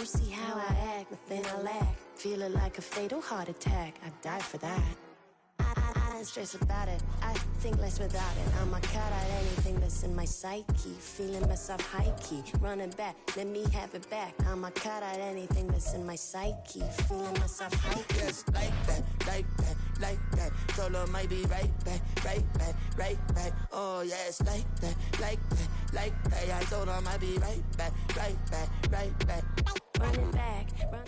You see how I act, nothing I lack. Feeling like a fatal heart attack. I die for that. I don't stress about it. I think less without it. I'ma cut out anything that's in my psyche. Feeling myself high key. Running back, let me have it back. I'ma cut out anything that's in my psyche. Feeling myself high key. Yes, like that, like that, like that. Solo might be right back, right back, right back. Oh yes, like that, like that, like that. I told her I might be right back, right back, right back. Running back, run.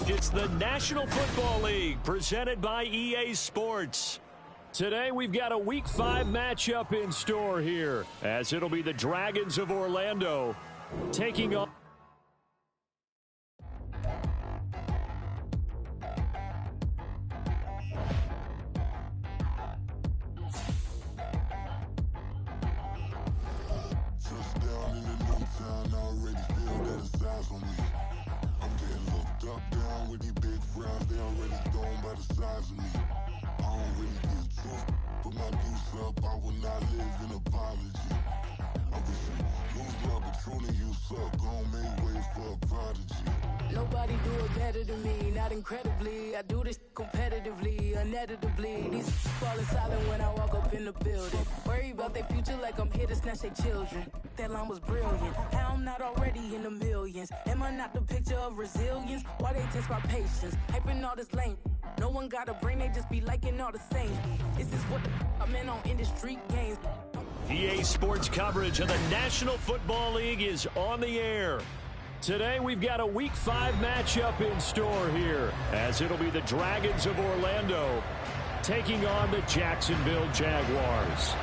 It's the National Football League presented by EA Sports. Today we've got a Week 5 matchup in store here, as it'll be the Dragons of Orlando taking on Nobody do it better than me, not incredibly. I do this competitively, uneditably. These falling silent when I walk up in the building. Worry about their future like I'm here to snatch their children. That line was brilliant. How I'm not already in the millions. Am I not the picture of resilience? Why they test my patience? Hyping all this lame. No one got a brain, they just be liking all the same. This is what I'm in on industry games. EA Sports coverage of the National Football League is on the air. Today we've got a Week 5 matchup in store here, as it'll be the Dragons of Orlando taking on the Jacksonville Jaguars.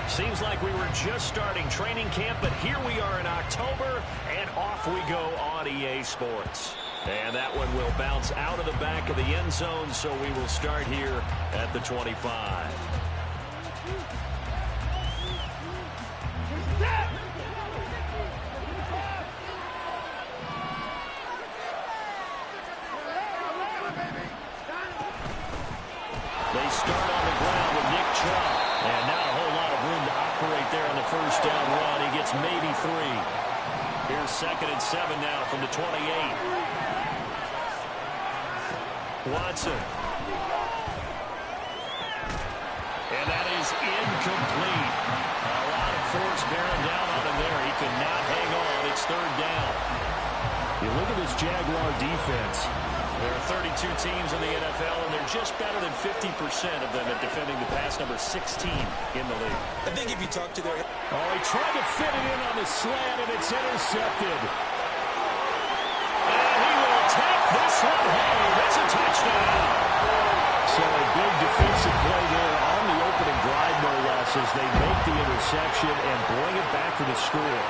Seems like we were just starting training camp, but here we are in October, and off we go on EA Sports. And that one will bounce out of the back of the end zone, so we will start here at the 25. They start on the ground with Nick Chubb. And not a whole lot of room to operate there on the first down run. He gets maybe 3. Here's 2nd and 7 now from the 28. Watson. And that is incomplete. A lot of force bearing down on him there. He could not hang on. It's 3rd down. You look at this Jaguar defense. There are 32 teams in the NFL, and they're just better than 50% of them at defending the pass, number 16 in the league. I think if you talk to their... Oh, he tried to fit it in on the slant, and it's intercepted. And he will take this one home. That's a touchdown. So a big defensive play there on the opening drive, no less, as they make the interception and bring it back to the score.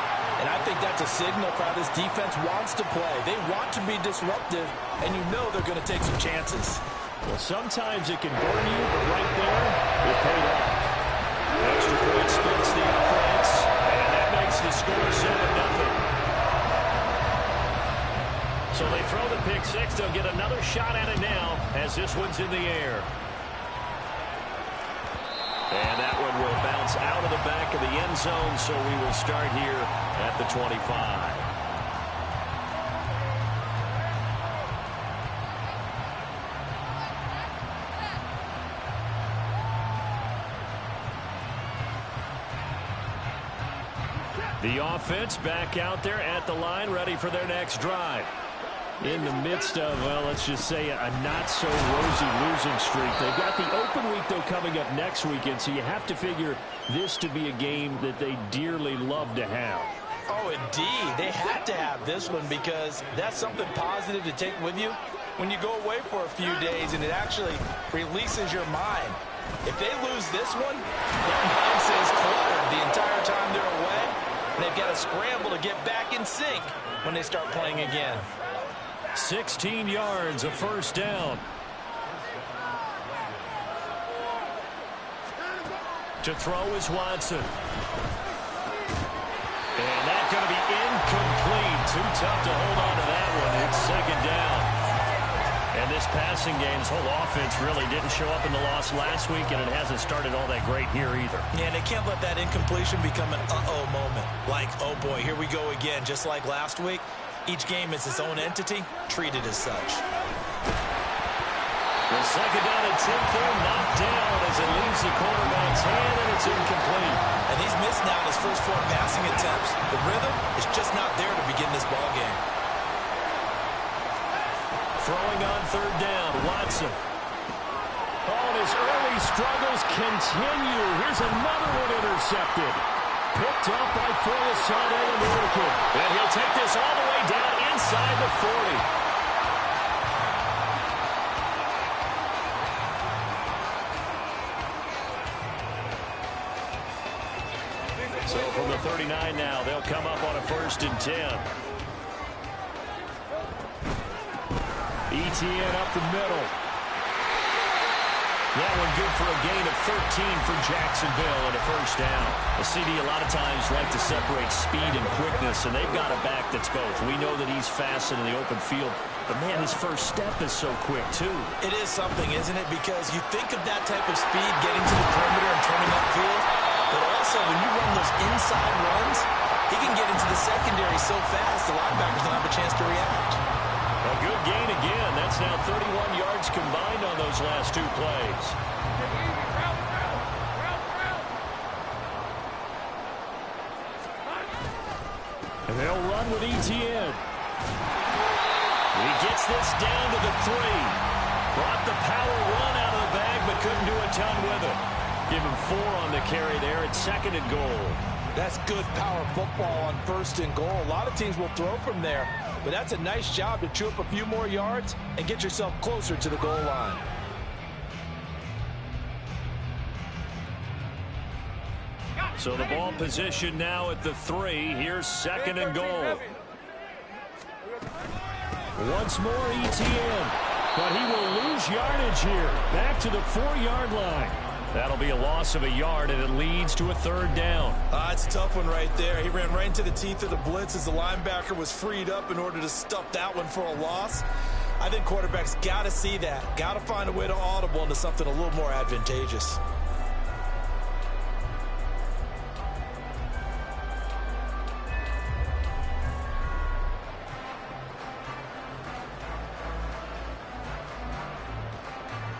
And I think that's a signal for how this defense wants to play. They want to be disruptive, and you know they're going to take some chances. Well, sometimes it can burn you, but right there, it paid off. Extra point splits the offense, and that makes the score 7-0. So they throw the pick six. They'll get another shot at it now as this one's in the air. And that one will bounce out of the back of the end zone, so we will start here at the 25. The offense back out there at the line, ready for their next drive. In the midst of, well, let's just say a not-so-rosy losing streak. They've got the open week, though, coming up next weekend, so you have to figure this to be a game that they dearly love to have. Oh, indeed. They had to have this one because that's something positive to take with you when you go away for a few days, and it actually releases your mind. If they lose this one, their mind stays cluttered the entire time they're away, and they've got to scramble to get back in sync when they start playing again. 16 yards, a first down. To throw is Watson. And that's going to be incomplete. Too tough to hold on to that one. It's 2nd down. And this passing game's whole offense really didn't show up in the loss last week, and it hasn't started all that great here either. Yeah, and they can't let that incompletion become an uh-oh moment. Like, oh boy, here we go again. Just like last week, each game is its own entity, treated as such. The second down and 10 there, knocked down as it leaves the quarterback's hand, and it's incomplete. And he's missed now his first 4 passing attempts. The rhythm is just not there to begin this ball game. Throwing on third down, Watson. Oh, and his early struggles continue. Here's another one intercepted. Picked up by Forlasano and American. And he'll take this all the way down inside the 40. So from the 39 now, they'll come up on a 1st and 10. Etienne up the middle. That one good for a gain of 13 for Jacksonville and a 1st down. The CD a lot of times like to separate speed and quickness, and they've got a back that's both. We know that he's fast in the open field, but man, his first step is so quick too. It is something, isn't it? Because you think of that type of speed getting to the perimeter and turning upfield, but also when you run those inside runs, he can get into the secondary so fast the linebackers don't have a chance to react. A good gain again. That's now 31 yards combined on those last 2 plays. And they'll run with Etienne. He gets this down to the 3. Brought the power run out of the bag, but couldn't do a ton with it. Give him 4 on the carry there at 2nd and goal. That's good power football on 1st and goal. A lot of teams will throw from there, but that's a nice job to chew up a few more yards and get yourself closer to the goal line. So the ball position now at the 3. Here's 2nd and goal. Once more Etienne, but he will lose yardage here. Back to the 4-yard line. That'll be a loss of a yard, and it leads to a 3rd down. It's a tough one right there. He ran right into the teeth of the blitz as the linebacker was freed up in order to stuff that one for a loss. I think quarterbacks got to see that. Got to find a way to audible into something a little more advantageous.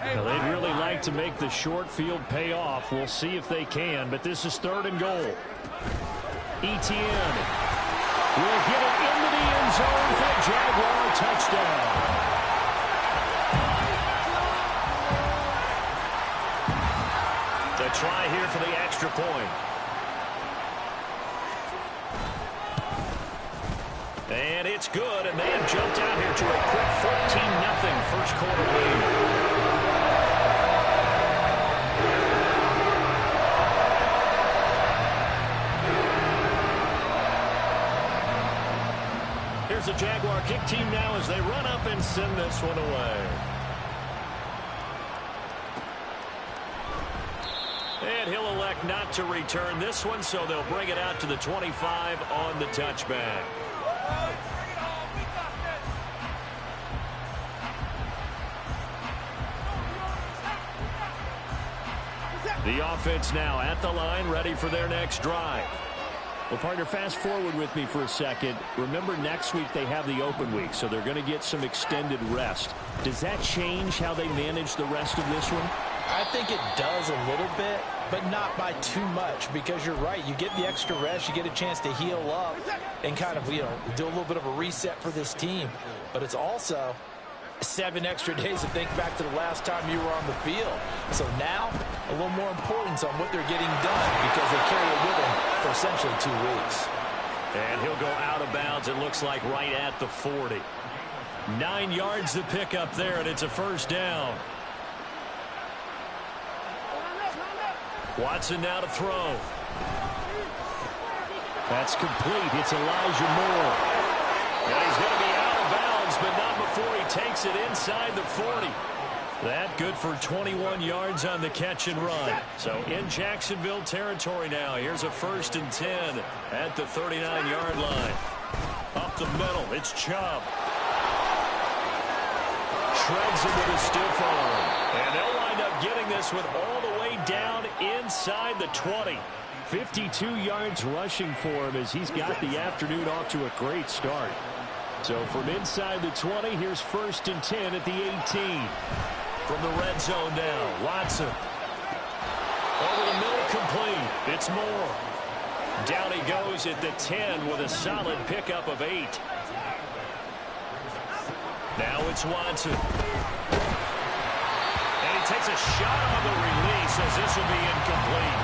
Now, they'd really like to make the short field pay off. We'll see if they can, but this is 3rd and goal. Etienne will get it into the end zone for a Jaguar touchdown. The try here for the extra point. And it's good, and they have jumped out here to a quick 14-0 first quarter lead. Here's the Jaguar kick team now as they run up and send this one away. And he'll elect not to return this one, so they'll bring it out to the 25 on the touchback. The offense now at the line, ready for their next drive. Well, partner, fast forward with me for a second. Remember, next week they have the open week, so they're going to get some extended rest. Does that change how they manage the rest of this one? I think it does a little bit, but not by too much, because you're right. You get the extra rest, you get a chance to heal up and kind of, do a little bit of a reset for this team. But it's also 7 extra days to think back to the last time you were on the field. So now, a little more importance on what they're getting done, because they carry it with them for essentially 2 weeks. And he'll go out of bounds, it looks like right at the 40. 9 yards to pick up there, and it's a 1st down. Watson now to throw. That's complete. It's Elijah Moore. And he's going to be out of bounds, but not before he takes it inside the 40. That good for 21 yards on the catch and run. So in Jacksonville territory now. Here's a 1st and 10 at the 39-yard line. Up the middle, it's Chubb. shreds him with a stiff arm. And they'll wind up getting this one all the way down inside the 20. 52 yards rushing for him as he's got the afternoon off to a great start. So from inside the 20, here's 1st and 10 at the 18. From the red zone now, Watson. Over the middle, complete. It's Moore. Down he goes at the 10 with a solid pickup of 8. Now it's Watson. And he takes a shot on the release as this will be incomplete.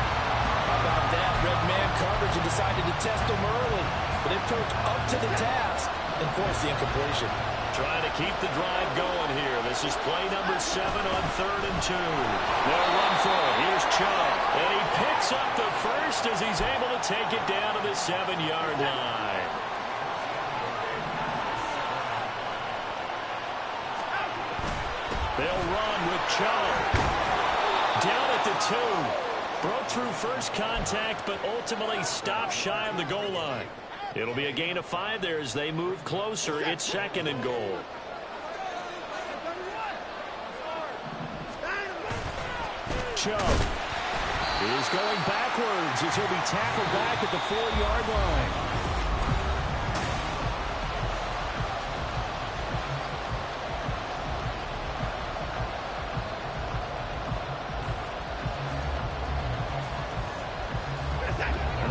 How about that? Red man coverage and decided to test him early. But it proved up to the task and forced the incompletion. Trying to keep the drive going here. This is play number 7 on 3rd and 2. They'll run for it. Here's Chubb. And he picks up the first as he's able to take it down to the 7-yard line. They'll run with Chubb. Down at the 2. Broke through first contact, but ultimately stopped shy of the goal line. It'll be a gain of 5 there as they move closer. It's 2nd and goal. Chubb is going backwards as he'll be tackled back at the 4-yard line.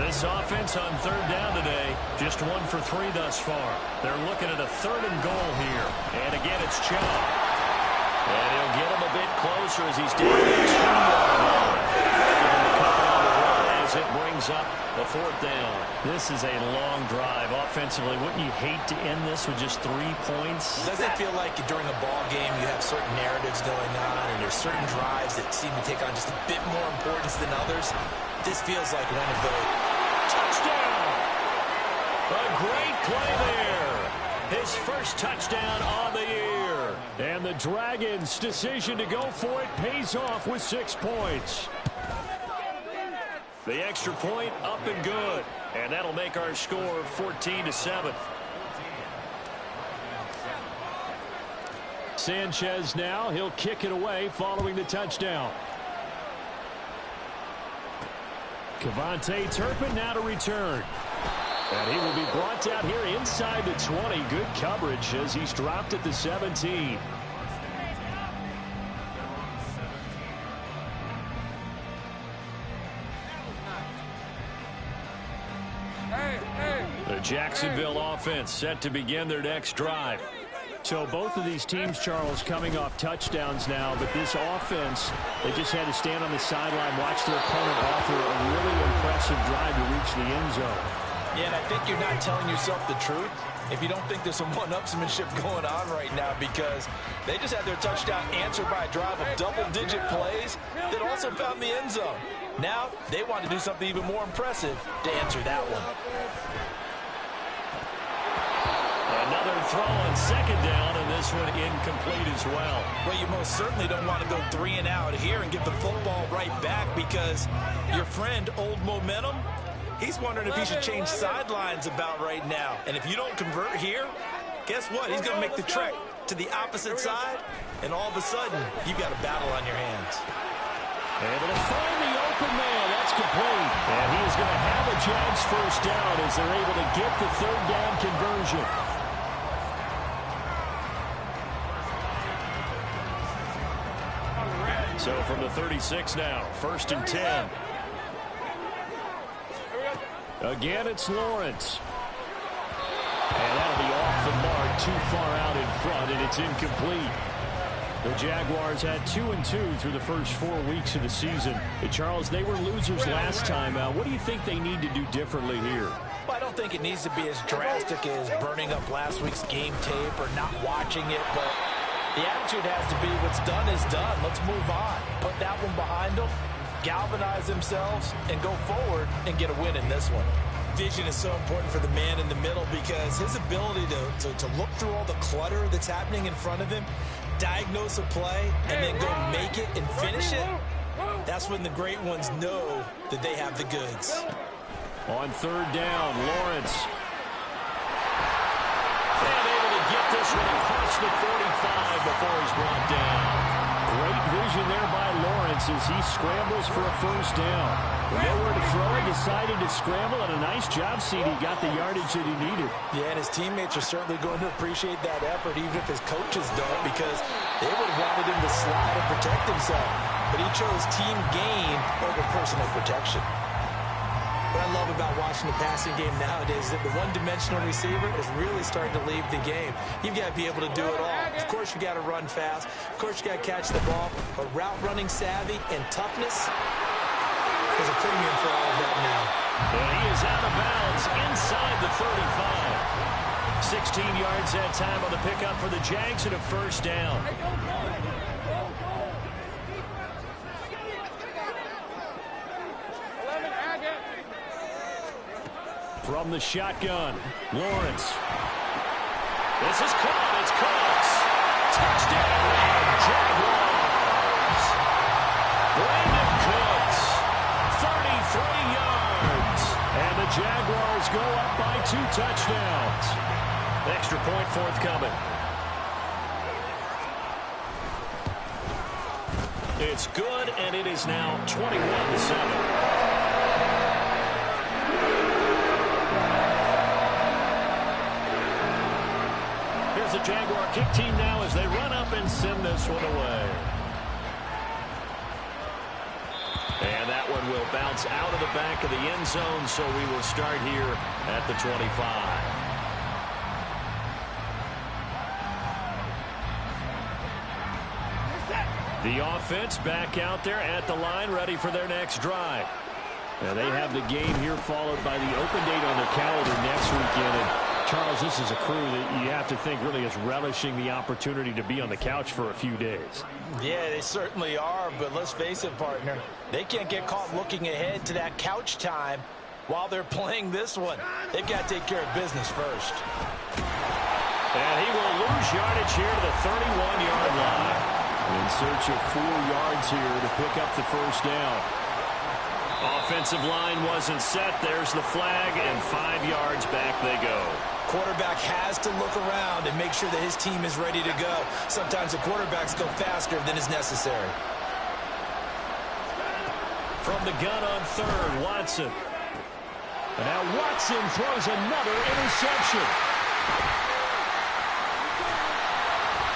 This offense on 3rd down today, just 1 for 3 thus far. They're looking at a 3rd and goal here. And again, it's Chubb. And he'll get him a bit closer as he's down the 2-yard line. Give him a couple on the run as it brings up the 4th down. This is a long drive offensively. Wouldn't you hate to end this with just 3 points? Doesn't it feel like during a ball game you have certain narratives going on and there's certain drives that seem to take on just a bit more importance than others? This feels like one of those. Touchdown! A great play there. His first touchdown on the year. And the Dragons' decision to go for it pays off with 6 points. The extra point up and good. And that'll make our score 14-7. Sanchez now. He'll kick it away following the touchdown. Kevontae Turpin now to return. And he will be brought down here inside the 20. Good coverage as he's dropped at the 17. The Jacksonville offense set to begin their next drive. So both of these teams, Charles, coming off touchdowns now, but this offense, they just had to stand on the sideline, watch their opponent offer a really impressive drive to reach the end zone. Yeah, and I think you're not telling yourself the truth if you don't think there's some one-upsmanship going on right now, because they just had their touchdown answered by a drive of double-digit plays that also found the end zone. Now they want to do something even more impressive to answer that one. Another throw on 2nd down, and this one incomplete as well. Well, you most certainly don't want to go 3 and out here and get the football right back, because your friend, Old Momentum, he's wondering if he should change sidelines about right now. And if you don't convert here, guess what? He's going to make the trek to the opposite side, and all of a sudden, you've got a battle on your hands. Able to find the open man. That's complete. And he is going to have a Jags first down as they're able to get the 3rd down conversion. So from the 36 now, 1st and 10. Again, it's Lawrence. And that'll be off the mark, too far out in front, and it's incomplete. The Jaguars had 2-2 through the first 4 weeks of the season. Charles, they were losers last time out. What do you think they need to do differently here? Well, I don't think it needs to be as drastic as burning up last week's game tape or not watching it, but the attitude has to be what's done is done. Let's move on. Put that one behind them, galvanize themselves, and go forward and get a win in this one. Vision is so important for the man in the middle, because his ability to look through all the clutter that's happening in front of him, diagnose a play, and then go make it and finish it, that's when the great ones know that they have the goods. On 3rd down, Lawrence. And able to get this one across the 45 before he's Lawrence as he scrambles for a first down. Nowhere to throw it, decided to scramble, and a nice job, CD. Got the yardage that he needed. Yeah, and his teammates are certainly going to appreciate that effort, even if his coaches don't, because they would have wanted him to slide and protect himself. But he chose team gain over personal protection. What I love about watching the passing game nowadays is that the one-dimensional receiver is really starting to leave the game. You've got to be able to do it all. Of course, you got to run fast. Of course, you got to catch the ball. But route running savvy and toughness, there's a premium for all of that now. And he is out of bounds inside the 35. 16 yards that time on the pickup for the Jags and a first down. From the shotgun, Lawrence. This is caught. It's close. Touchdown, Jaguars. Brandon Cooks, 33 yards. And the Jaguars go up by 2 touchdowns. Extra point forthcoming. It's good, and it is now 21-7. The Jaguar kick team now as they run up and send this one away. And that one will bounce out of the back of the end zone, so we will start here at the 25. The offense back out there at the line, ready for their next drive. And they have the game here followed by the open date on their calendar next weekend. And Charles, this is a crew that you have to think really is relishing the opportunity to be on the couch for a few days. Yeah, they certainly are, but let's face it, partner. They can't get caught looking ahead to that couch time while they're playing this one. They've got to take care of business first. And he will lose yardage here to the 31-yard line. In search of 4 yards here to pick up the first down. Offensive line wasn't set. There's the flag, and 5 yards back they go. Quarterback has to look around and make sure that his team is ready to go. Sometimes the quarterbacks go faster than is necessary. From the gun on third, Watson. And now Watson throws another interception.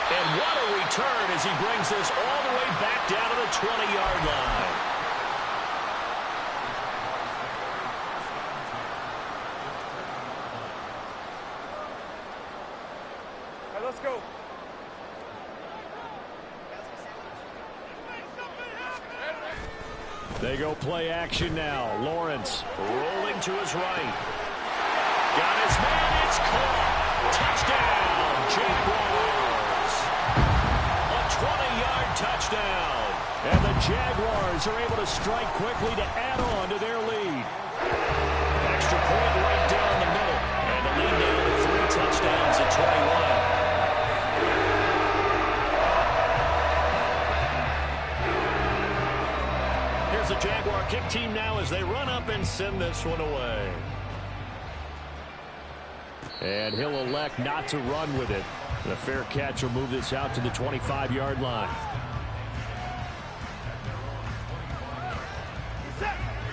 And what a return as he brings this all the way back down to the 20-yard line. Let's go. They go play action now. Lawrence rolling to his right. Got his man. It's caught. Touchdown, Jaguars. A 20-yard touchdown. And the Jaguars are able to strike quickly to add on to their lead. Extra point right down the middle. And the lead now to 3 touchdowns at 21. The Jaguar kick team now as they run up and send this one away. And he'll elect not to run with it. The fair catch will move this out to the 25-yard line.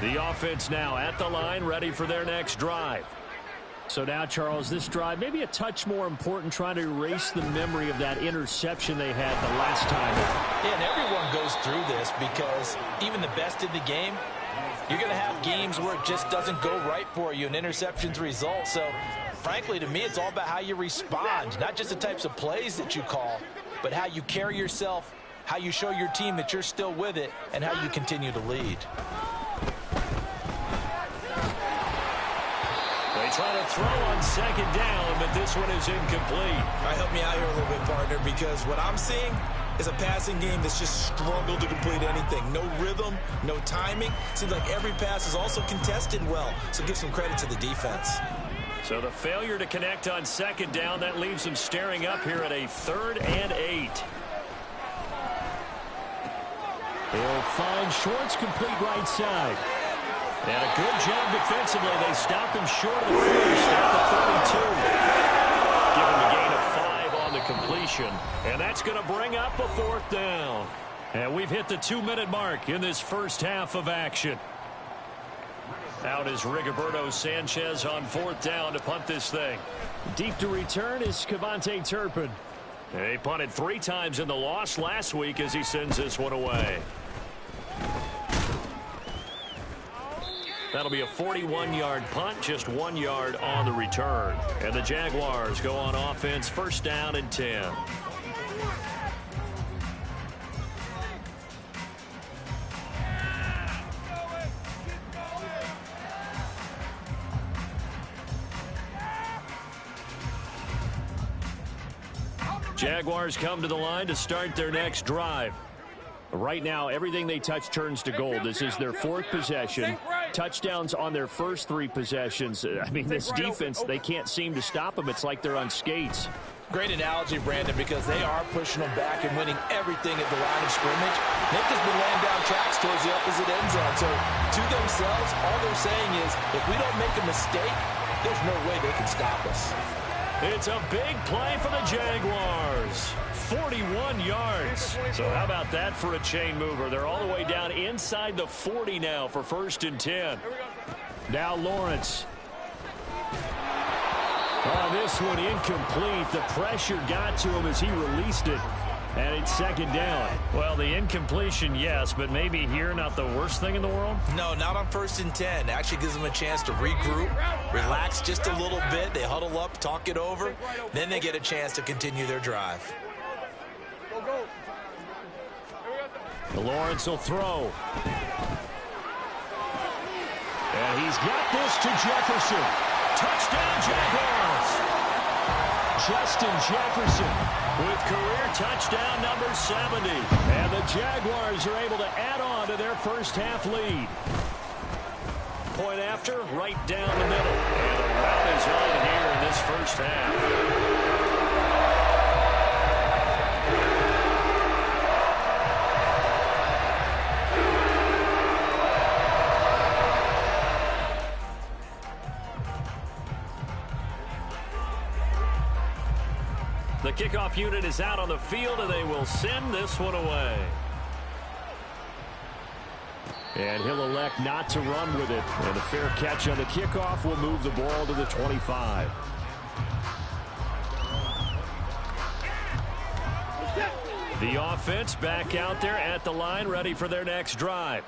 The offense now at the line, ready for their next drive. So now, Charles, this drive maybe a touch more important, trying to erase the memory of that interception they had the last time out. Yeah, and everyone goes through this because even the best in the game, you're going to have games where it just doesn't go right for you and interceptions result. So, frankly, to me, it's all about how you respond, not just the types of plays that you call, but how you carry yourself, how you show your team that you're still with it, and how you continue to lead. They try to throw on second down, but this one is incomplete. All right, help me out here a little bit, partner, because what I'm seeing is a passing game that's just struggled to complete anything. No rhythm, no timing. Seems like every pass is also contested well, so give some credit to the defense. So the failure to connect on second down, that leaves them staring up here at a 3rd and 8. They'll find Schwartz complete right side. And a good job defensively. They stopped him short of the first at the 32. Give him a gain of 5 on the completion. And that's going to bring up a 4th down. And we've hit the 2-minute mark in this first half of action. Out is Rigoberto Sanchez on 4th down to punt this thing. Deep to return is Cavante Turpin. He punted 3 times in the loss last week as he sends this one away. That'll be a 41-yard punt, just 1 yard on the return. And the Jaguars go on offense, 1st down and 10. Jaguars come to the line to start their next drive. Right now, everything they touch turns to gold. This is their 4th possession. Touchdowns on their first 3 possessions. I mean, this defense, they can't seem to stop them. It's like they're on skates. Great analogy, Brandon, because they are pushing them back and winning everything at the line of scrimmage. They've just been laying down tracks towards the opposite end zone. So, to themselves, all they're saying is, if we don't make a mistake, there's no way they can stop us. It's a big play for the Jaguars. 41 yards. So how about that for a chain mover? They're all the way down inside the 40 now for 1st and 10. Now Lawrence. This one incomplete. The pressure got to him as he released it. And it's 2nd down. Well, the incompletion, yes, but maybe here not the worst thing in the world? No, not on 1st and 10. Actually gives them a chance to regroup, relax just a little bit. They huddle up, talk it over. Then they get a chance to continue their drive. Lawrence will throw. And he's got this to Jefferson. Touchdown, Jaguars. Justin Jefferson with career touchdown number 70. And the Jaguars are able to add on to their first half lead. Point after, right down the middle. And the rout is on here in this first half. The kickoff unit is out on the field, and they will send this one away. And he'll elect not to run with it. And a fair catch on the kickoff will move the ball to the 25. The offense back out there at the line, ready for their next drive.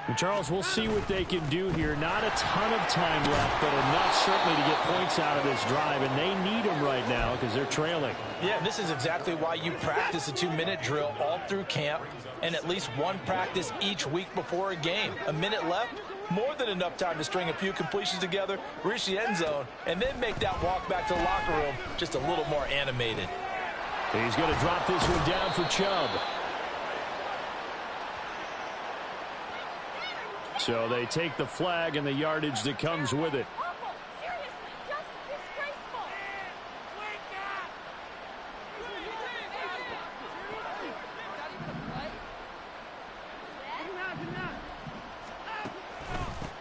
And Charles, we'll see what they can do here. Not a ton of time left, but enough certainly to get points out of this drive, and they need them right now because they're trailing. Yeah, this is exactly why you practice a 2-minute drill all through camp and at least one practice each week before a game. A minute left, more than enough time to string a few completions together, reach the end zone, and then make that walk back to the locker room just a little more animated. He's going to drop this one down for Chubb. So they take the flag and the yardage that comes with it.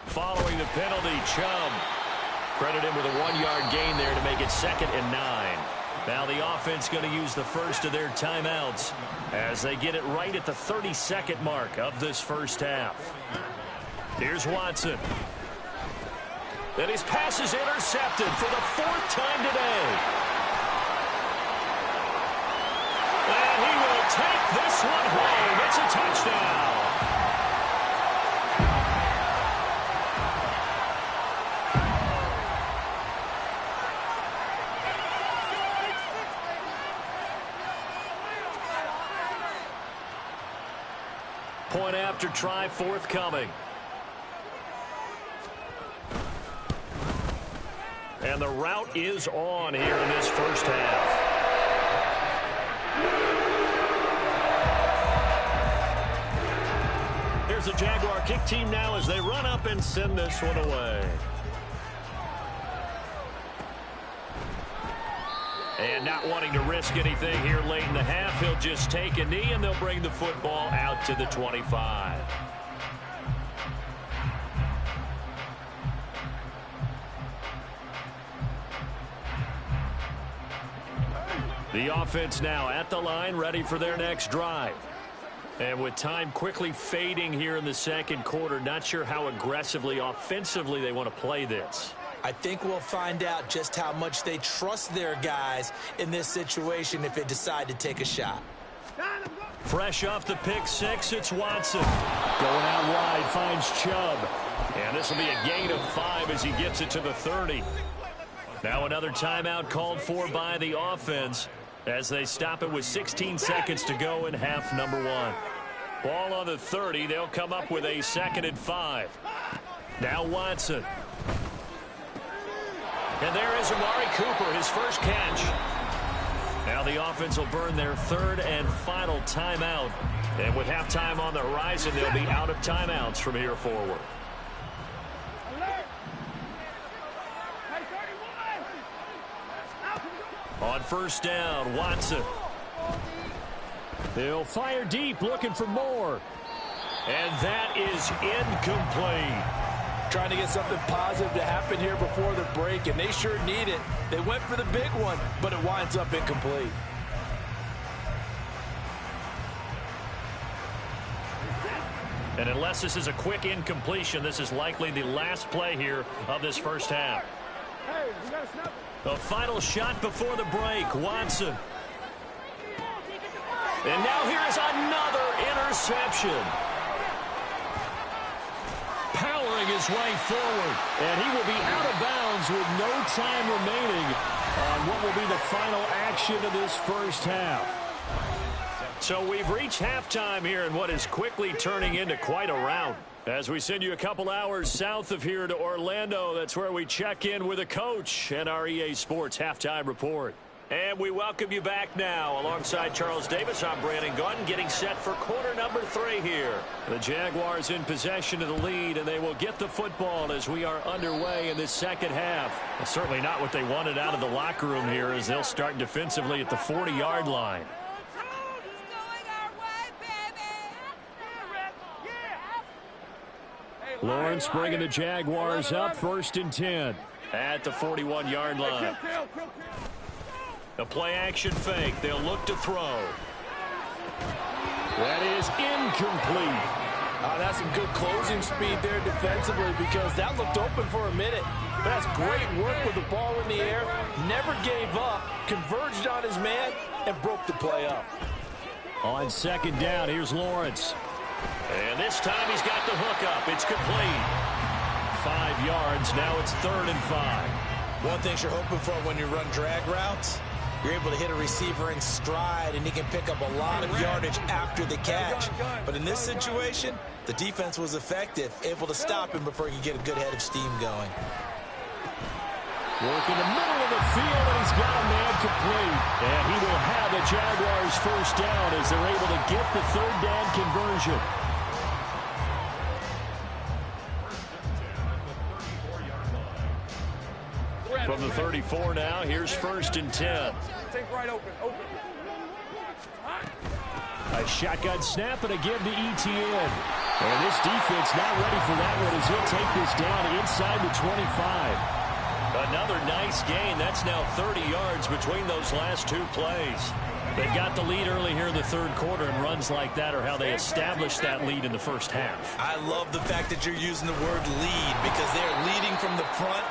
Following the penalty, Chubb credit him with a 1-yard gain there to make it 2nd and 9. Now the offense going to use the first of their timeouts as they get it right at the 32nd mark of this first half. Here's Watson. And his pass is intercepted for the 4th time today. And he will take this one home. It's a touchdown. Point after try forthcoming. And the rout is on here in this first half. Here's the Jaguar kick team now as they run up and send this one away. And not wanting to risk anything here late in the half, he'll just take a knee and they'll bring the football out to the 25. The offense now at the line, ready for their next drive. And with time quickly fading here in the second quarter, not sure how aggressively, offensively they want to play this. I think we'll find out just how much they trust their guys in this situation if they decide to take a shot. Fresh off the pick six, it's Watson. Going out wide, finds Chubb. And this will be a gain of 5 as he gets it to the 30. Now another timeout called for by the offense as they stop it with 16 seconds to go in half number 1. Ball on the 30. They'll come up with a 2nd and 5. Now Watson. And there is Amari Cooper, his first catch. Now the offense will burn their 3rd and final timeout. And with halftime on the horizon, they'll be out of timeouts from here forward. On first down, Watson. They'll fire deep, looking for more. And that is incomplete. Trying to get something positive to happen here before the break, and they sure need it. They went for the big one, but it winds up incomplete. And unless this is a quick incompletion, this is likely the last play here of this first half. The final shot before the break, Watson. And now here is another interception. Powering his way forward. And he will be out of bounds with no time remaining on what will be the final action of this first half. So we've reached halftime here in what is quickly turning into quite a rout. As we send you a couple hours south of here to Orlando, that's where we check in with a coach and our EA Sports Halftime Report. And we welcome you back now. Alongside Charles Davis, I'm Brandon Gunn, getting set for quarter number 3 here. The Jaguars in possession of the lead, and they will get the football as we are underway in this second half. Well, certainly not what they wanted out of the locker room here as they'll start defensively at the 40-yard line. Lawrence bringing the Jaguars up, 1st and 10 at the 41-yard line. A play-action fake. They'll look to throw. That is incomplete. That's some good closing speed there defensively because that looked open for a minute. But that's great work with the ball in the air. Never gave up, converged on his man, and broke the play up. On 2nd down, here's Lawrence. And this time he's got the hook up. It's complete. 5 yards. Now it's 3rd and 5. One thing you're hoping for when you run drag routes, you're able to hit a receiver in stride, and he can pick up a lot of yardage after the catch. But in this situation, the defense was effective, able to stop him before he could get a good head of steam going. Work in the middle of the field, and he's got a man complete. And he will have the Jaguars first down as they're able to get the 3rd down conversion. From the 34 now, here's 1st and 10. Take right open. A shotgun snap and a give to ETN. And this defense not ready for that one as he'll take this down inside the 25. Another nice gain. That's now 30 yards between those last 2 plays. They've got the lead early here in the 3rd quarter, and runs like that are how they established that lead in the first half. I love the fact that you're using the word lead because they're leading from the front,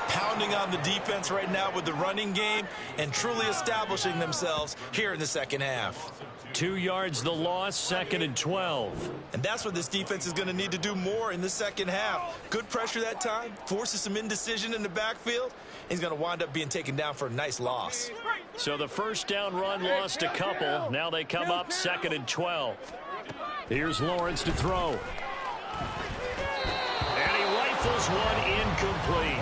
pounding on the defense right now with the running game, and truly establishing themselves here in the second half. 2 yards the loss, 2nd and 12. And that's what this defense is going to need to do more in the second half. Good pressure that time, forces some indecision in the backfield. He's going to wind up being taken down for a nice loss. So the first down run lost a couple. Now they come up 2nd and 12. Here's Lawrence to throw. And he rifles one incomplete.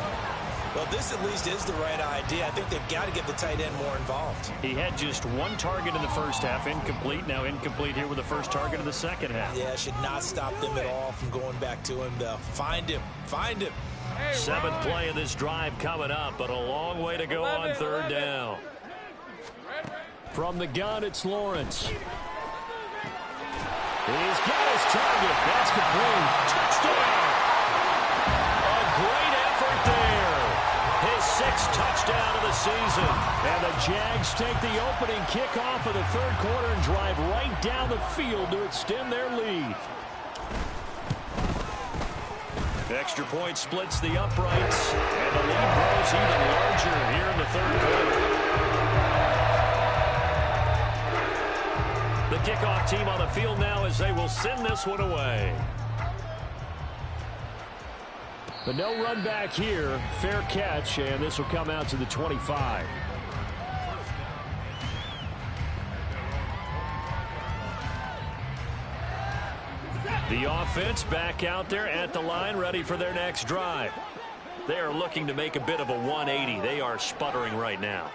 Well, this at least is the right idea. I think they've got to get the tight end more involved. He had just 1 target in the first half, incomplete. Now incomplete here with the first target of the second half. Yeah, should not stop them at all from going back to him, though. Find him. 7th play of this drive coming up, but a long way to go on 3rd down. From the gun, it's Lawrence. He's got his target. That's complete. Touchdown! A great effort there. His 6th sixth touchdown of the season. And the Jags take the opening kickoff of the third quarter and drive right down the field to extend their lead. Extra point splits the uprights, and the lead grows even larger here in the third quarter. The kickoff team on the field now as they will send this one away. But no run back here. Fair catch, and this will come out to the 25. The offense back out there at the line, ready for their next drive. They are looking to make a bit of a 180. They are sputtering right now.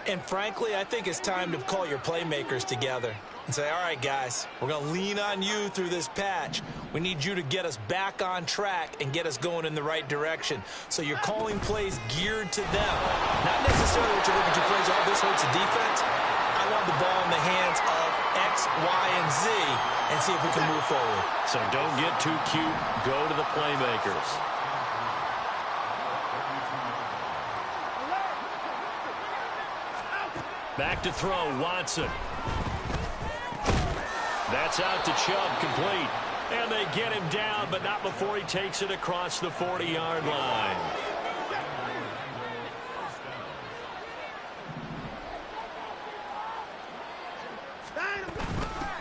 And frankly, I think it's time to call your playmakers together and say, all right, guys, we're going to lean on you through this patch. We need you to get us back on track and get us going in the right direction. So you're calling plays geared to them. Not necessarily what you're looking to plays, oh, this hurts the defense. I want the ball in the hands of X, Y, and Z and see if we can move forward. So don't get too cute. Go to the playmakers. Back to throw, Watson. That's out to Chubb, complete. And they get him down, but not before he takes it across the 40-yard line.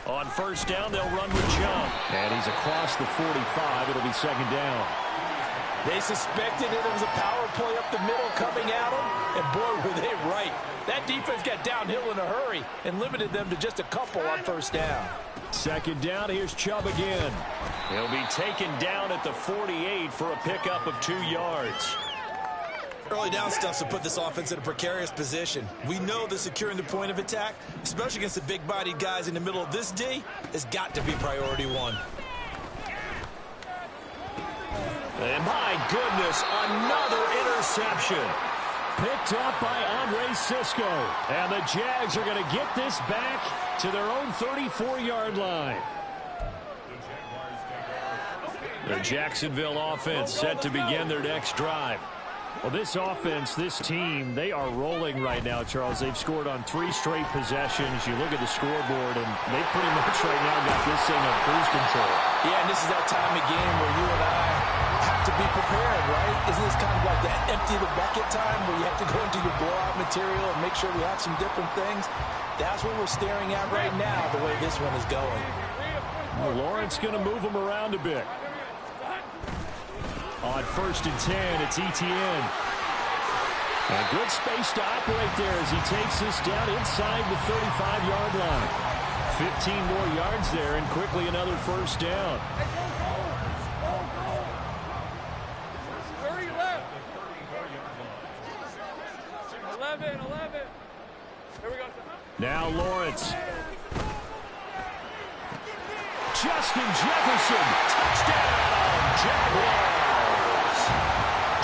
On first down, they'll run with Chubb. And he's across the 45. It'll be second down. They suspected it was a power play up the middle coming at them, and boy, were they right. That defense got downhill in a hurry and limited them to just a couple on first down. Second down, here's Chubb again. He'll be taken down at the 48 for a pickup of 2 yards. Early down stuff to put this offense in a precarious position. We know that securing the point of attack, especially against the big-bodied guys in the middle of this D, has got to be priority one. And my goodness, another interception. Picked up by Andre Sisco. And the Jags are going to get this back to their own 34-yard line. The Jacksonville offense set to begin their next drive. Well, this offense, this team, they are rolling right now, Charles. They've scored on 3 straight possessions. You look at the scoreboard, and they pretty much right now got this thing on cruise control. Yeah, and this is that time of game where you and I have to be prepared, right? Isn't this kind of like that empty the bucket time where you have to go into your blowout material and make sure we have some different things? That's what we're staring at right now, the way this one is going. Well, Lawrence going to move them around a bit. On first and 10, it's Etienne. And good space to operate there as he takes this down inside the 35-yard line. 15 more yards there and quickly another first down. 30 left. 11. Here we go. Now Lawrence. Justin Jefferson. Touchdown, Jaguars.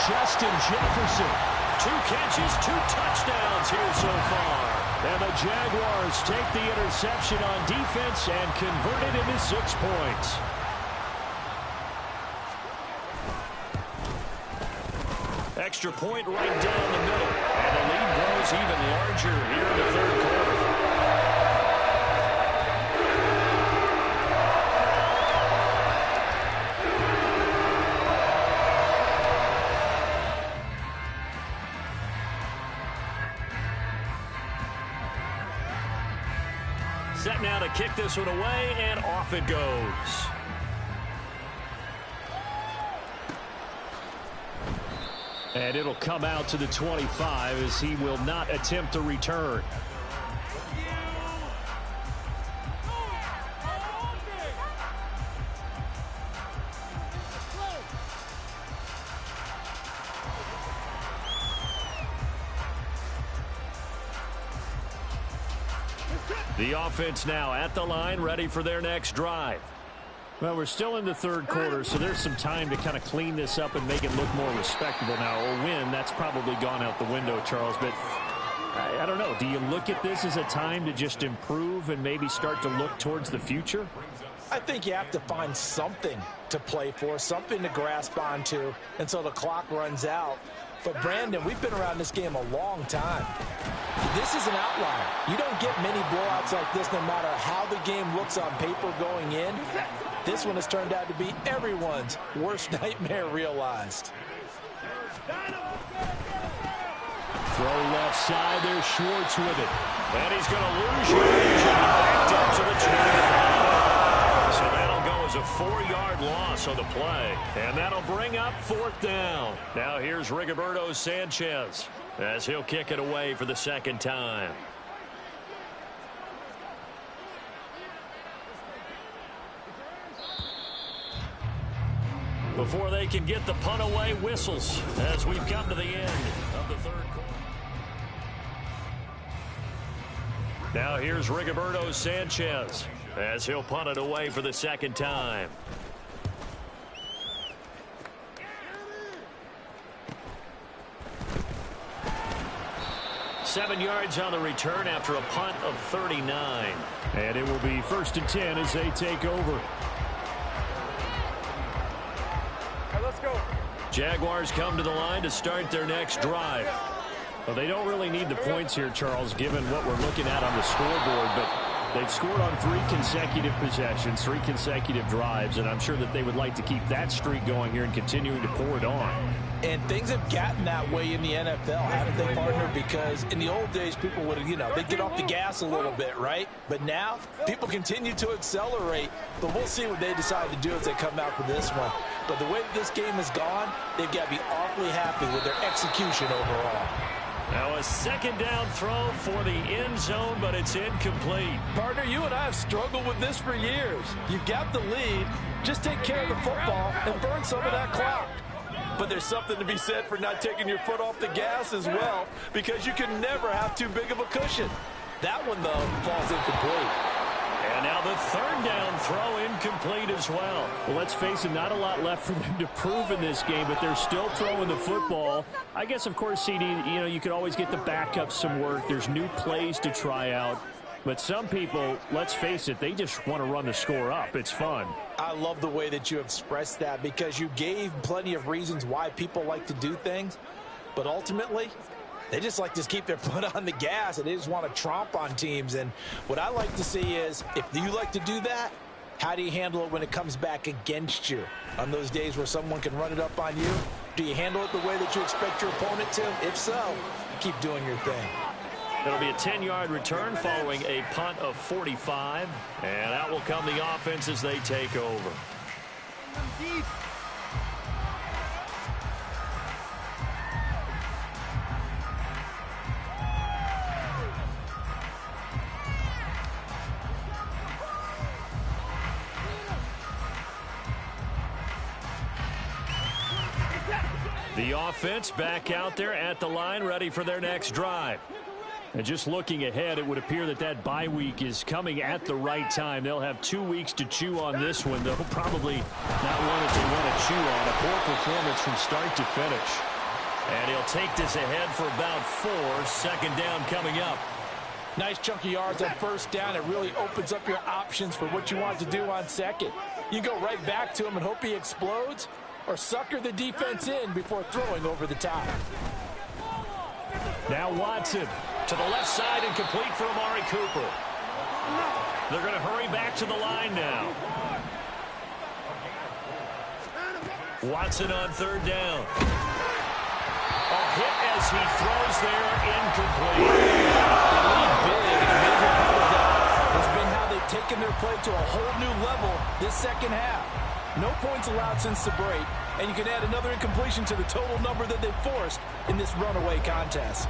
Justin Jefferson. 2 catches, 2 touchdowns here so far. And the Jaguars take the interception on defense and convert it into 6 points. Extra point right down the middle. And the lead grows even larger here in the third quarter. Set now to kick this one away, and off it goes. And it'll come out to the 25 as he will not attempt to return. The offense now at the line, ready for their next drive. Well, we're still in the third quarter, so there's some time to kind of clean this up and make it look more respectable now. A win, that's probably gone out the window, Charles. But I don't know. Do you look at this as a time to just improve and maybe start to look towards the future? I think you have to find something to play for, something to grasp onto until the clock runs out. But, Brandon, we've been around this game a long time. This is an outlier. You don't get many blowouts like this no matter how the game looks on paper going in. This one has turned out to be everyone's worst nightmare realized. Throw left side. There's Schwartz with it. And he's going to lose yardage and backed up to the 25. So that'll go as a 4-yard loss on the play. And that'll bring up 4th down. Now here's Rigoberto Sanchez as he'll kick it away for the 2nd time. Before they can get the punt away, whistles as we've come to the end of the 3rd quarter. Now here's Rigoberto Sanchez as he'll punt it away for the 2nd time. Seven yards on the return after a punt of 39. And it will be 1st and 10 as they take over. Let's go. Jaguars come to the line to start their next drive. Well, they don't really need the points here, Charles, given what we're looking at on the scoreboard, but they've scored on 3 consecutive possessions, 3 consecutive drives, and I'm sure that they would like to keep that streak going here and continuing to pour it on. And things have gotten that way in the NFL, haven't they, partner? Because in the old days, people would, they'd get off the gas a little bit, right? But now, people continue to accelerate, but we'll see what they decide to do as they come out for this one. But the way this game has gone, they've got to be awfully happy with their execution overall. Now a 2nd down throw for the end zone, but it's incomplete. Partner, you and I have struggled with this for years. You've got the lead. Just take care of the football and burn some of that clock. But there's something to be said for not taking your foot off the gas as well, because you can never have too big of a cushion. That one, though, falls incomplete. And now the 3rd down throw incomplete as well. Well, let's face it, not a lot left for them to prove in this game, but they're still throwing the football. I guess, of course, CD, you could always get the backups some work. There's new plays to try out. But some people, let's face it, they just want to run the score up. It's fun. I love the way that you expressed that, because you gave plenty of reasons why people like to do things. But ultimately, they just like to keep their foot on the gas, and they just want to tromp on teams. And what I like to see is, if you like to do that, how do you handle it when it comes back against you? On those days where someone can run it up on you, do you handle it the way that you expect your opponent to? If so, keep doing your thing. It'll be a 10-yard return following a punt of 45. And out will come the offense as they take over. The offense back out there at the line, ready for their next drive. And just looking ahead, it would appear that that bye week is coming at the right time. They'll have 2 weeks to chew on this one. They'll probably not one that they want to chew on. A poor performance from start to finish. And he'll take this ahead for about 4. 2nd down coming up. Nice chunk of yards on 1st down. It really opens up your options for what you want to do on 2nd. You go right back to him and hope he explodes, or sucker the defense in before throwing over the top. Now Watson to the left side and complete for Amari Cooper. They're going to hurry back to the line now. Watson on 3rd down. A hit as he throws there, incomplete. They lead big, and a major part of that has been how they've taken their play to a whole new level this 2nd half. No points allowed since the break, and you can add another incompletion to the total number that they forced in this runaway contest.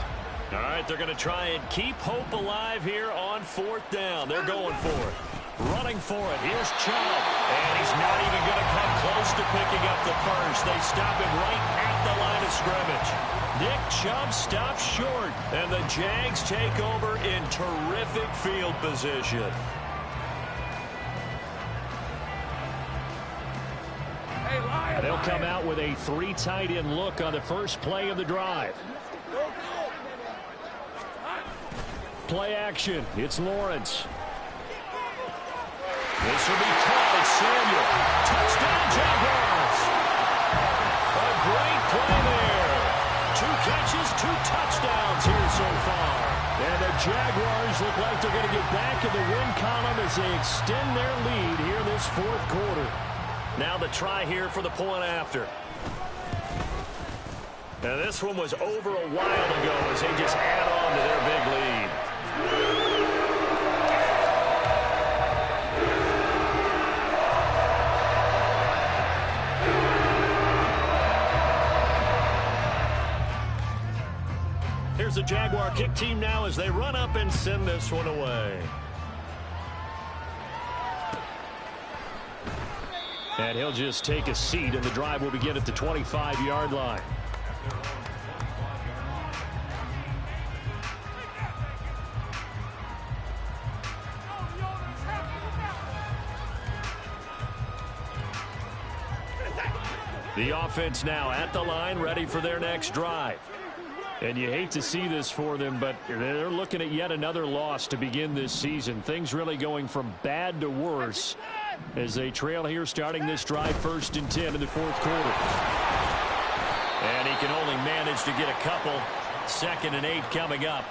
All right, they're going to try and keep hope alive here on 4th down. They're going for it. Running for it. Here's Chubb. And he's not even going to come close to picking up the first. They stop him right at the line of scrimmage. Nick Chubb stops short, and the Jags take over in terrific field position. They'll come out with a 3 tight end look on the first play of the drive. Play action. It's Lawrence. This will be caught. It's Samuel. Touchdown, Jaguars. A great play there. 2 2 touchdowns here so far. And the Jaguars look like they're going to get back in the win column as they extend their lead here in this fourth quarter. Now the try here for the point after. Now this one was over a while ago as they just add on to their big lead. Here's the Jaguar kick team now as they run up and send this one away. And he'll just take a seat, and the drive will begin at the 25-yard line. The offense now at the line, ready for their next drive. And you hate to see this for them, but they're looking at yet another loss to begin this season. Things really going from bad to worse as they trail here starting this drive 1st and 10 in the fourth quarter. And he can only manage to get a couple. 2nd and 8 coming up.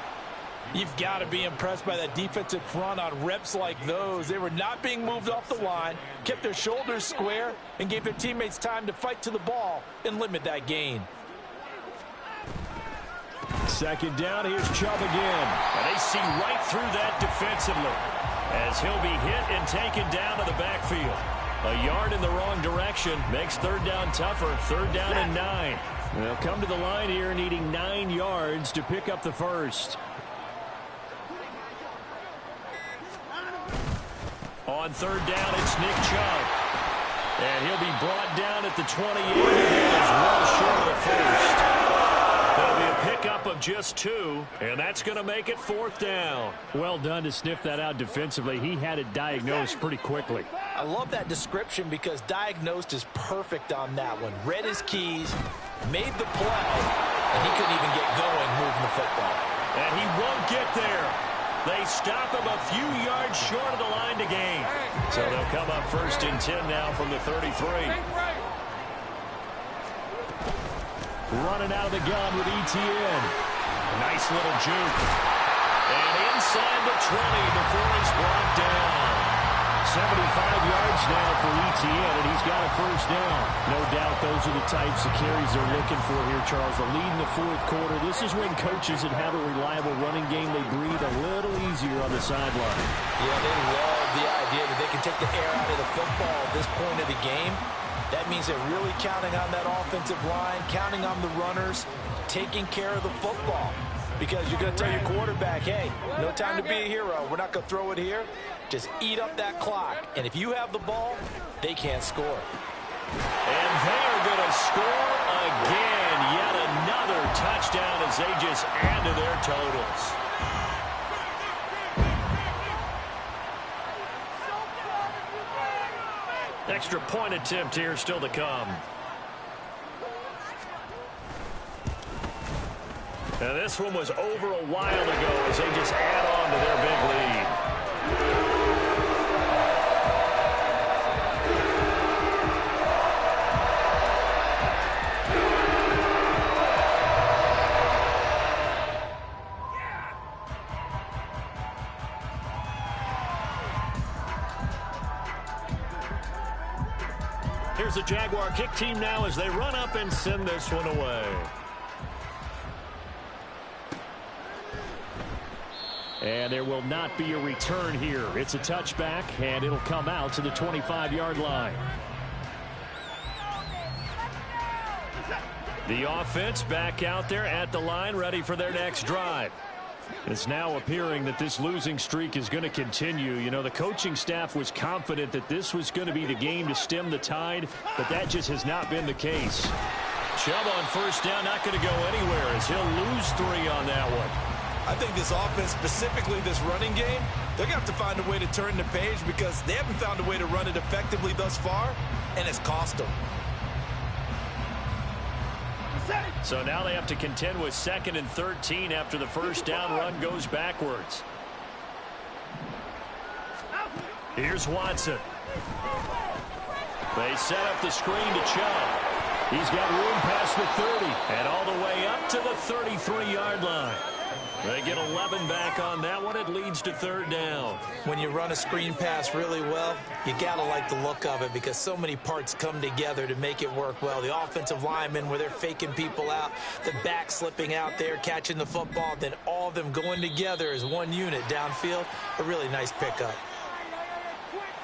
You've got to be impressed by that defensive front on reps like those. They were not being moved off the line, kept their shoulders square, and gave their teammates time to fight to the ball and limit that gain. 2nd down, here's Chubb again. And they see right through that defensively as he'll be hit and taken down to the backfield. A yard in the wrong direction makes 3rd down tougher. 3rd down and 9. They'll come to the line here needing 9 yards to pick up the first. On 3rd down, it's Nick Chubb. And he'll be brought down at the 28. He is well short of the first. That'll be a pickup of just 2, and that's going to make it 4th down. Well done to sniff that out defensively. He had it diagnosed pretty quickly. I love that description because diagnosed is perfect on that one. Read his keys, made the play, and he couldn't even get going moving the football. And he won't get there. They stop him a few yards short of the line to gain. So they'll come up 1st and 10 now from the 33. Running out of the gun with ETN. Nice little juke. And inside the 20 before he's brought down. 75 yards now for ETN, and he's got a 1st down. No doubt those are the types of carries they're looking for here, Charles. The lead in the fourth quarter. This is when coaches that have a reliable running game, they breathe a little easier on the sideline. Yeah, they love the idea that they can take the air out of the football at this point of the game. That means they're really counting on that offensive line, counting on the runners, taking care of the football. Because you're going to tell your quarterback, hey, no time to be a hero. We're not going to throw it here. Just eat up that clock. And if you have the ball, they can't score. And they're going to score again. Yet another touchdown as they just add to their totals. Extra point attempt here still to come. And this one was over a while ago as they just add on to their big lead. Here's the Jaguar kick team now as they run up and send this one away. And there will not be a return here. It's a touchback, and it'll come out to the 25-yard line. The offense back out there at the line, ready for their next drive. It's now appearing that this losing streak is going to continue. You know, the coaching staff was confident that this was going to be the game to stem the tide, but that just has not been the case. Chubb on 1st down, not going to go anywhere as he'll lose 3 on that one. I think this offense, specifically this running game, they're going to have to find a way to turn the page because they haven't found a way to run it effectively thus far, and it's cost them. So now they have to contend with 2nd and 13 after the 1st down run goes backwards. Here's Watson. They set up the screen to Chubb. He's got room past the 30 and all the way up to the 33-yard line. They get 11 back on that one. It leads to third down. When you run a screen pass really well, you got to like the look of it because so many parts come together to make it work well. The offensive linemen, where they're faking people out, the back slipping out there, catching the football, then all of them going together as one unit downfield. A really nice pickup.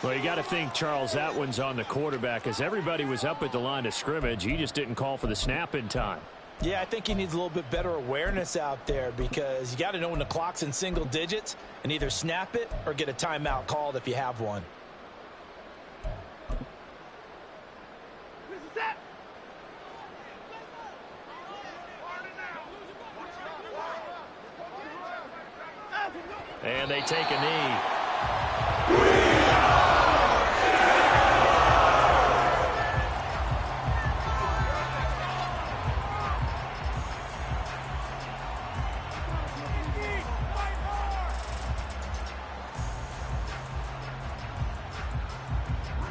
Well, you got to think, Charles, that one's on the quarterback as everybody was up at the line of scrimmage. He just didn't call for the snap in time. Yeah, I think he needs a little bit better awareness out there because you got to know when the clock's in single digits and either snap it or get a timeout called if you have one. And they take a knee.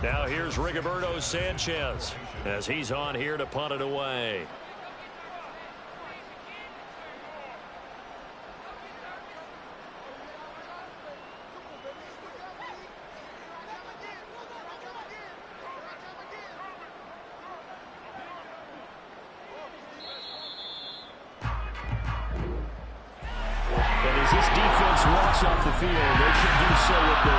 Now here's Rigoberto Sanchez as he's on here to punt it away. And as this defense walks off the field, they can do so with their